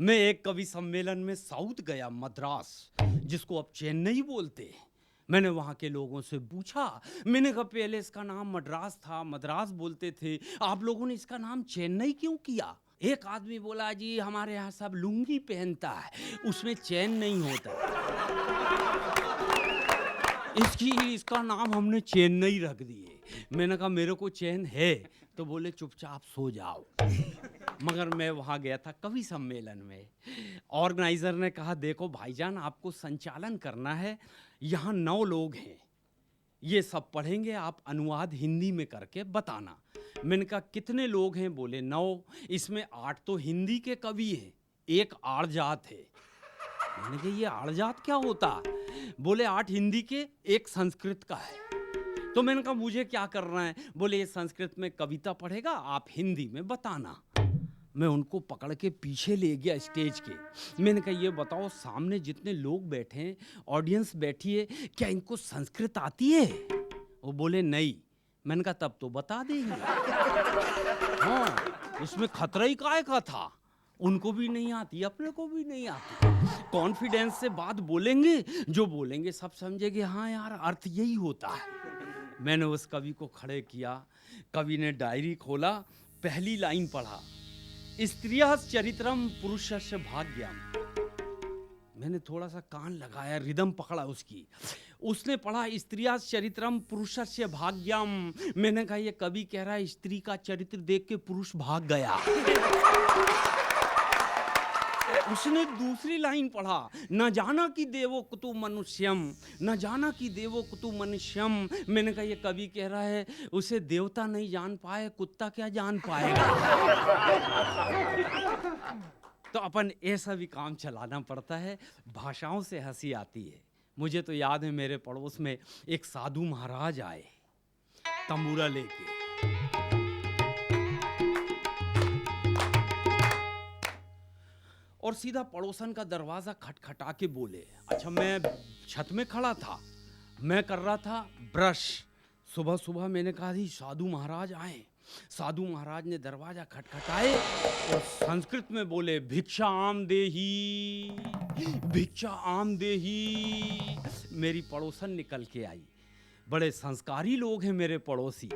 मैं एक कवि सम्मेलन में साउथ गया, मद्रास, जिसको अब चेन्नई बोलते हैं। मैंने वहाँ के लोगों से पूछा, मैंने कहा पहले इसका नाम मद्रास था, मद्रास बोलते थे, आप लोगों ने इसका नाम चेन्नई क्यों किया? एक आदमी बोला, जी हमारे यहाँ सब लुंगी पहनता है, उसमें चैन नहीं होता, इसका नाम हमने चेन्नई रख दिए। मैंने कहा मेरे को चैन है, तो बोले चुपचाप सो जाओ। मगर मैं वहाँ गया था कवि सम्मेलन में। ऑर्गेनाइजर ने कहा, देखो भाईजान, आपको संचालन करना है, यहाँ 9 लोग हैं, ये सब पढ़ेंगे, आप अनुवाद हिंदी में करके बताना। मैंने कहा कितने लोग हैं? बोले 9। इसमें 8 तो हिंदी के कवि हैं, 1 आड़जात है। मैंने कहा ये आड़जात क्या होता? बोले 8 हिंदी के, 1 संस्कृत का है। तो मैंने कहा मुझे क्या करना है? बोले ये संस्कृत में कविता पढ़ेगा, आप हिंदी में बताना। मैं उनको पकड़ के पीछे ले गया स्टेज के। मैंने कहा ये बताओ, सामने जितने लोग बैठे हैं, ऑडियंस बैठी है, क्या इनको संस्कृत आती है? वो बोले नहीं। मैंने कहा तब तो बता देंगे। हाँ, इसमें खतरा ही काय का था, उनको भी नहीं आती, अपने को भी नहीं आती। कॉन्फिडेंस से बात बोलेंगे, जो बोलेंगे सब समझेंगे, हाँ यार अर्थ यही होता है। मैंने उस कवि को खड़े किया, कवि ने डायरी खोला, पहली लाइन पढ़ा, स्त्रियः चरित्रम पुरुषस्य भाग्यम। मैंने थोड़ा सा कान लगाया, रिदम पकड़ा उसकी। उसने पढ़ा स्त्रियः चरित्रम पुरुषस्य भाग्यम। मैंने कहा ये कवि कह रहा है स्त्री का चरित्र देख के पुरुष भाग गया। उसने दूसरी लाइन पढ़ा, न जाना कि देवो कुतु मनुष्यम, न जाना कि देवो कुतु मनुष्यम। मैंने कहा ये कवि कह रहा है उसे देवता नहीं जान पाए, कुत्ता क्या जान पाएगा। तो अपन ऐसा भी काम चलाना पड़ता है, भाषाओं से हंसी आती है। मुझे तो याद है मेरे पड़ोस में एक साधु महाराज आए तंबूरा लेके। और सीधा पड़ोसन का दरवाजा खटखटा के बोले। अच्छा, मैं छत में खड़ा था, मैं कर रहा था ब्रश। सुबह सुबह मैंने कहा थी साधु महाराज आए। साधु महाराज ने दरवाजा खटखटाए और संस्कृत में बोले, भिक्षा आम देही, भिक्षा आम देही। मेरी पड़ोसन निकल के आई। बड़े संस्कारी लोग हैं मेरे पड़ोसी।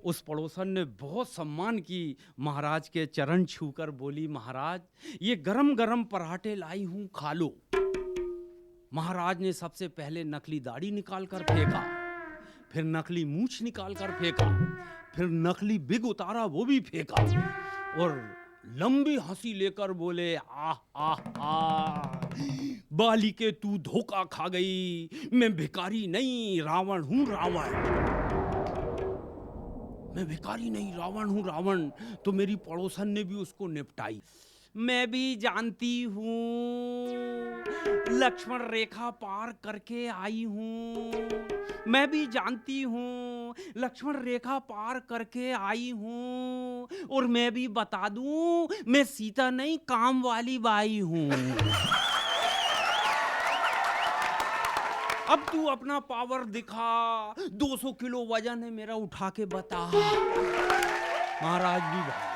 उस पड़ोसन ने बहुत सम्मान की, महाराज के चरण छूकर बोली, महाराज ये गरम गरम पराठे लाई हूं, खा लो। महाराज ने सबसे पहले नकली दाढ़ी निकाल कर फेंका, फिर नकली मूंछ निकाल कर फेंका, फिर नकली बिग उतारा, वो भी फेंका, और लंबी हंसी लेकर बोले, आह आह आह, बालिके तू धोखा खा गई, मैं भिखारी नहीं रावण हूं, रावण। मैं भिखारी नहीं, रावण हूँ, रावण। तो मेरी पड़ोसन ने भी उसको निपटाई। मैं भी जानती हूँ, लक्ष्मण रेखा पार करके आई हूँ। मैं भी जानती हूँ, लक्ष्मण रेखा पार करके आई हूँ। और मैं भी बता दूँ, मैं सीता नहीं, काम वाली बाई हूँ। अब तू अपना पावर दिखा, 200 किलो वजन है मेरा, उठा के बता। महाराज भी भागे।